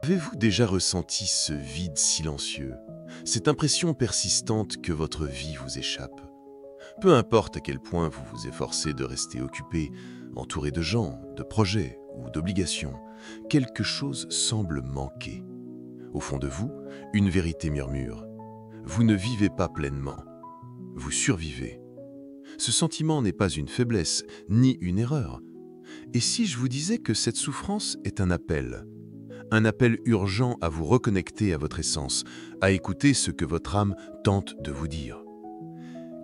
Avez-vous déjà ressenti ce vide silencieux, cette impression persistante que votre vie vous échappe? Peu importe à quel point vous vous efforcez de rester occupé, entouré de gens, de projets ou d'obligations, quelque chose semble manquer. Au fond de vous, une vérité murmure. Vous ne vivez pas pleinement. Vous survivez. Ce sentiment n'est pas une faiblesse, ni une erreur. Et si je vous disais que cette souffrance est un appel urgent à vous reconnecter à votre essence, à écouter ce que votre âme tente de vous dire.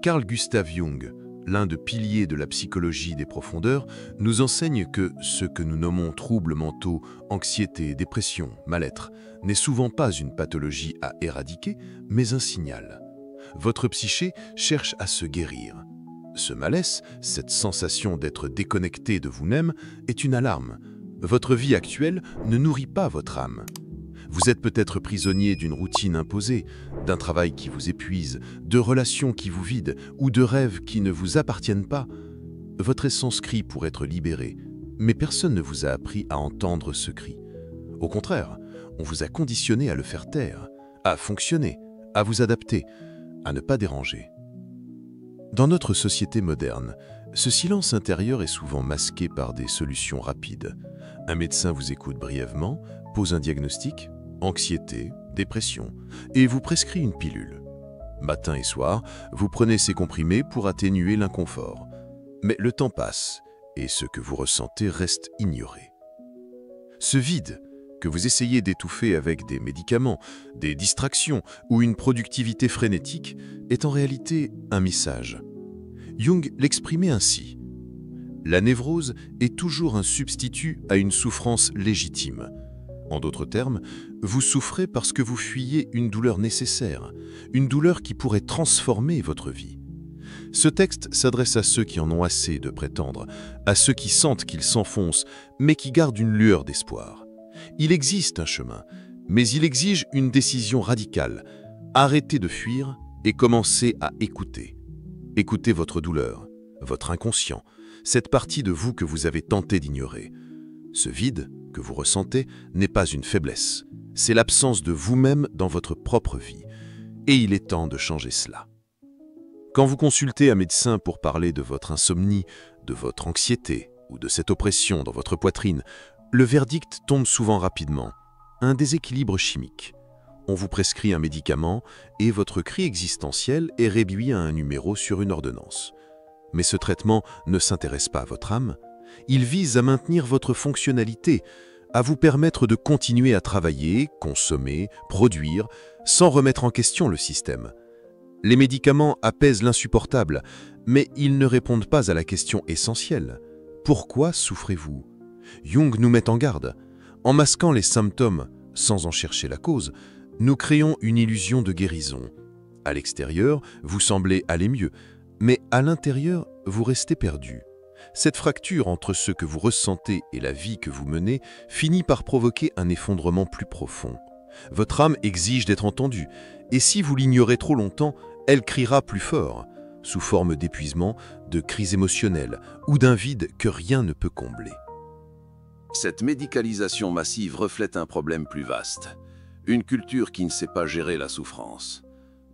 Carl Gustav Jung, l'un des piliers de la psychologie des profondeurs, nous enseigne que ce que nous nommons troubles mentaux, anxiété, dépression, mal-être, n'est souvent pas une pathologie à éradiquer, mais un signal. Votre psyché cherche à se guérir. Ce malaise, cette sensation d'être déconnecté de vous-même, est une alarme. Votre vie actuelle ne nourrit pas votre âme. Vous êtes peut-être prisonnier d'une routine imposée, d'un travail qui vous épuise, de relations qui vous vident ou de rêves qui ne vous appartiennent pas. Votre essence crie pour être libérée, mais personne ne vous a appris à entendre ce cri. Au contraire, on vous a conditionné à le faire taire, à fonctionner, à vous adapter, à ne pas déranger. Dans notre société moderne, ce silence intérieur est souvent masqué par des solutions rapides. Un médecin vous écoute brièvement, pose un diagnostic, anxiété, dépression, et vous prescrit une pilule. Matin et soir, vous prenez ces comprimés pour atténuer l'inconfort. Mais le temps passe, et ce que vous ressentez reste ignoré. Ce vide, que vous essayez d'étouffer avec des médicaments, des distractions ou une productivité frénétique, est en réalité un message. Jung l'exprimait ainsi. La névrose est toujours un substitut à une souffrance légitime. En d'autres termes, vous souffrez parce que vous fuyez une douleur nécessaire, une douleur qui pourrait transformer votre vie. Ce texte s'adresse à ceux qui en ont assez de prétendre, à ceux qui sentent qu'ils s'enfoncent, mais qui gardent une lueur d'espoir. Il existe un chemin, mais il exige une décision radicale. Arrêtez de fuir et commencez à écouter. Écoutez votre douleur, votre inconscient, cette partie de vous que vous avez tenté d'ignorer. Ce vide que vous ressentez n'est pas une faiblesse, c'est l'absence de vous-même dans votre propre vie. Et il est temps de changer cela. Quand vous consultez un médecin pour parler de votre insomnie, de votre anxiété ou de cette oppression dans votre poitrine, le verdict tombe souvent rapidement, un déséquilibre chimique. On vous prescrit un médicament et votre cri existentiel est réduit à un numéro sur une ordonnance. Mais ce traitement ne s'intéresse pas à votre âme, il vise à maintenir votre fonctionnalité, à vous permettre de continuer à travailler, consommer, produire, sans remettre en question le système. Les médicaments apaisent l'insupportable, mais ils ne répondent pas à la question essentielle. Pourquoi souffrez-vous ? Jung nous met en garde. En masquant les symptômes, sans en chercher la cause, nous créons une illusion de guérison. À l'extérieur, vous semblez aller mieux, mais à l'intérieur, vous restez perdu. Cette fracture entre ce que vous ressentez et la vie que vous menez finit par provoquer un effondrement plus profond. Votre âme exige d'être entendue, et si vous l'ignorez trop longtemps, elle criera plus fort, sous forme d'épuisement, de crise émotionnelle ou d'un vide que rien ne peut combler. Cette médicalisation massive reflète un problème plus vaste, une culture qui ne sait pas gérer la souffrance.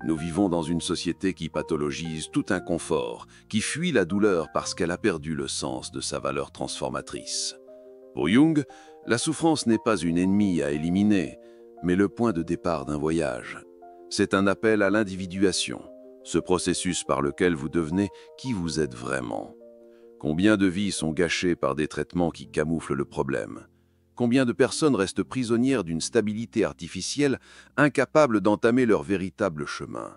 Nous vivons dans une société qui pathologise tout inconfort, qui fuit la douleur parce qu'elle a perdu le sens de sa valeur transformatrice. Pour Jung, la souffrance n'est pas une ennemie à éliminer, mais le point de départ d'un voyage. C'est un appel à l'individuation, ce processus par lequel vous devenez qui vous êtes vraiment. Combien de vies sont gâchées par des traitements qui camouflent le problème ? Combien de personnes restent prisonnières d'une stabilité artificielle, incapables d'entamer leur véritable chemin?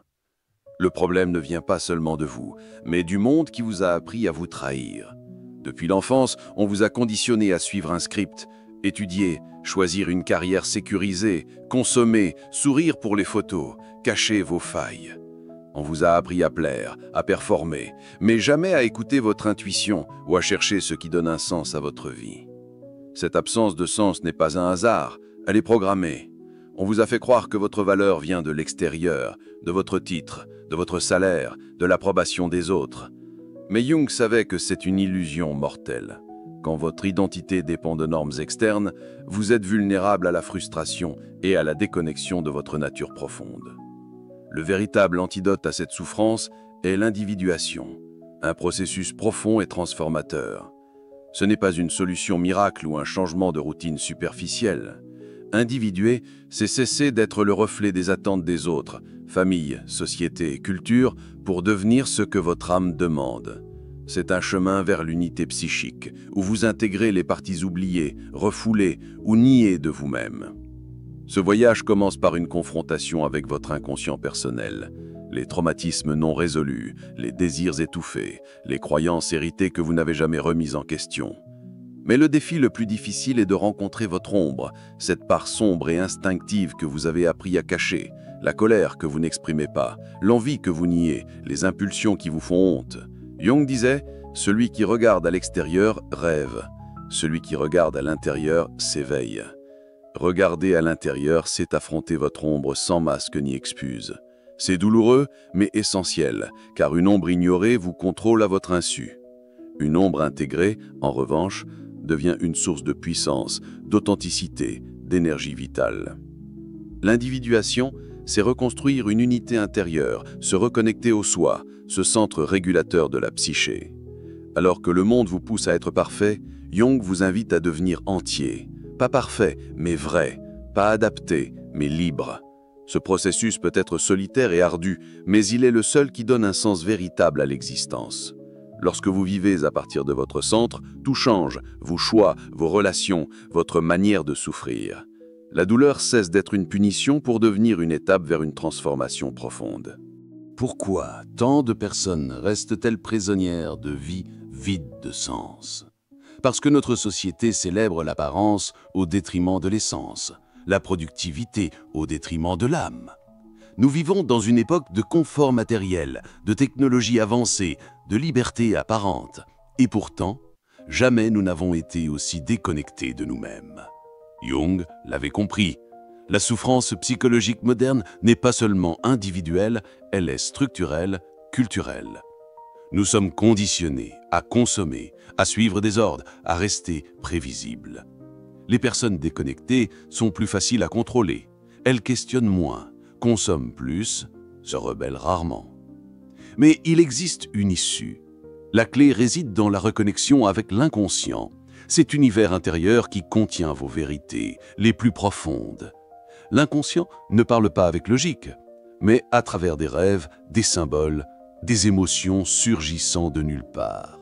Le problème ne vient pas seulement de vous, mais du monde qui vous a appris à vous trahir. Depuis l'enfance, on vous a conditionné à suivre un script, étudier, choisir une carrière sécurisée, consommer, sourire pour les photos, cacher vos failles. On vous a appris à plaire, à performer, mais jamais à écouter votre intuition ou à chercher ce qui donne un sens à votre vie. Cette absence de sens n'est pas un hasard, elle est programmée. On vous a fait croire que votre valeur vient de l'extérieur, de votre titre, de votre salaire, de l'approbation des autres. Mais Jung savait que c'est une illusion mortelle. Quand votre identité dépend de normes externes, vous êtes vulnérable à la frustration et à la déconnexion de votre nature profonde. Le véritable antidote à cette souffrance est l'individuation, un processus profond et transformateur. Ce n'est pas une solution miracle ou un changement de routine superficielle. Individuer, c'est cesser d'être le reflet des attentes des autres, famille, société, culture, pour devenir ce que votre âme demande. C'est un chemin vers l'unité psychique, où vous intégrez les parties oubliées, refoulées ou niées de vous-même. Ce voyage commence par une confrontation avec votre inconscient personnel, les traumatismes non résolus, les désirs étouffés, les croyances héritées que vous n'avez jamais remises en question. Mais le défi le plus difficile est de rencontrer votre ombre, cette part sombre et instinctive que vous avez appris à cacher, la colère que vous n'exprimez pas, l'envie que vous niez, les impulsions qui vous font honte. Jung disait « Celui qui regarde à l'extérieur rêve, celui qui regarde à l'intérieur s'éveille ». Regarder à l'intérieur, c'est affronter votre ombre sans masque ni excuse. C'est douloureux, mais essentiel, car une ombre ignorée vous contrôle à votre insu. Une ombre intégrée, en revanche, devient une source de puissance, d'authenticité, d'énergie vitale. L'individuation, c'est reconstruire une unité intérieure, se reconnecter au soi, ce centre régulateur de la psyché. Alors que le monde vous pousse à être parfait, Jung vous invite à devenir entier. Pas parfait, mais vrai. Pas adapté, mais libre. Ce processus peut être solitaire et ardu, mais il est le seul qui donne un sens véritable à l'existence. Lorsque vous vivez à partir de votre centre, tout change, vos choix, vos relations, votre manière de souffrir. La douleur cesse d'être une punition pour devenir une étape vers une transformation profonde. Pourquoi tant de personnes restent-elles prisonnières de vies vides de sens? Parce que notre société célèbre l'apparence au détriment de l'essence, la productivité au détriment de l'âme. Nous vivons dans une époque de confort matériel, de technologie avancée, de liberté apparente. Et pourtant, jamais nous n'avons été aussi déconnectés de nous-mêmes. Jung l'avait compris. La souffrance psychologique moderne n'est pas seulement individuelle, elle est structurelle, culturelle. Nous sommes conditionnés à consommer, à suivre des ordres, à rester prévisibles. Les personnes déconnectées sont plus faciles à contrôler. Elles questionnent moins, consomment plus, se rebellent rarement. Mais il existe une issue. La clé réside dans la reconnexion avec l'inconscient, cet univers intérieur qui contient vos vérités les plus profondes. L'inconscient ne parle pas avec logique, mais à travers des rêves, des symboles, des émotions surgissant de nulle part.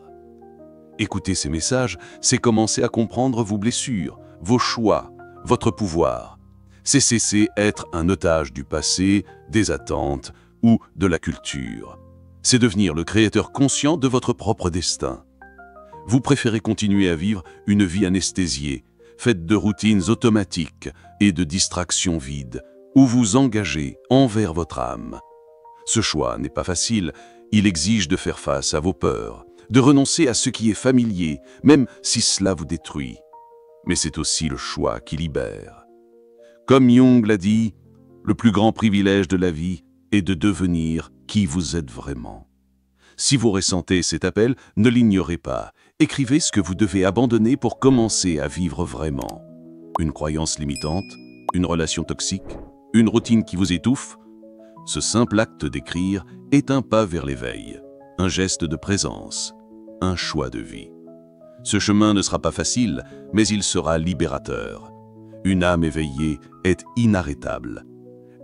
Écouter ces messages, c'est commencer à comprendre vos blessures, vos choix, votre pouvoir. C'est cesser être un otage du passé, des attentes ou de la culture. C'est devenir le créateur conscient de votre propre destin. Vous préférez continuer à vivre une vie anesthésiée, faite de routines automatiques et de distractions vides, ou vous engagez envers votre âme. Ce choix n'est pas facile, il exige de faire face à vos peurs, de renoncer à ce qui est familier, même si cela vous détruit. Mais c'est aussi le choix qui libère. Comme Jung l'a dit, le plus grand privilège de la vie est de devenir qui vous êtes vraiment. Si vous ressentez cet appel, ne l'ignorez pas. Écrivez ce que vous devez abandonner pour commencer à vivre vraiment. Une croyance limitante, une relation toxique, une routine qui vous étouffe. Ce simple acte d'écrire est un pas vers l'éveil, un geste de présence, un choix de vie. Ce chemin ne sera pas facile, mais il sera libérateur. Une âme éveillée est inarrêtable.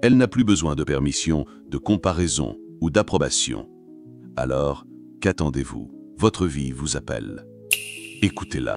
Elle n'a plus besoin de permission, de comparaison ou d'approbation. Alors, qu'attendez-vous? Votre vie vous appelle. Écoutez-la.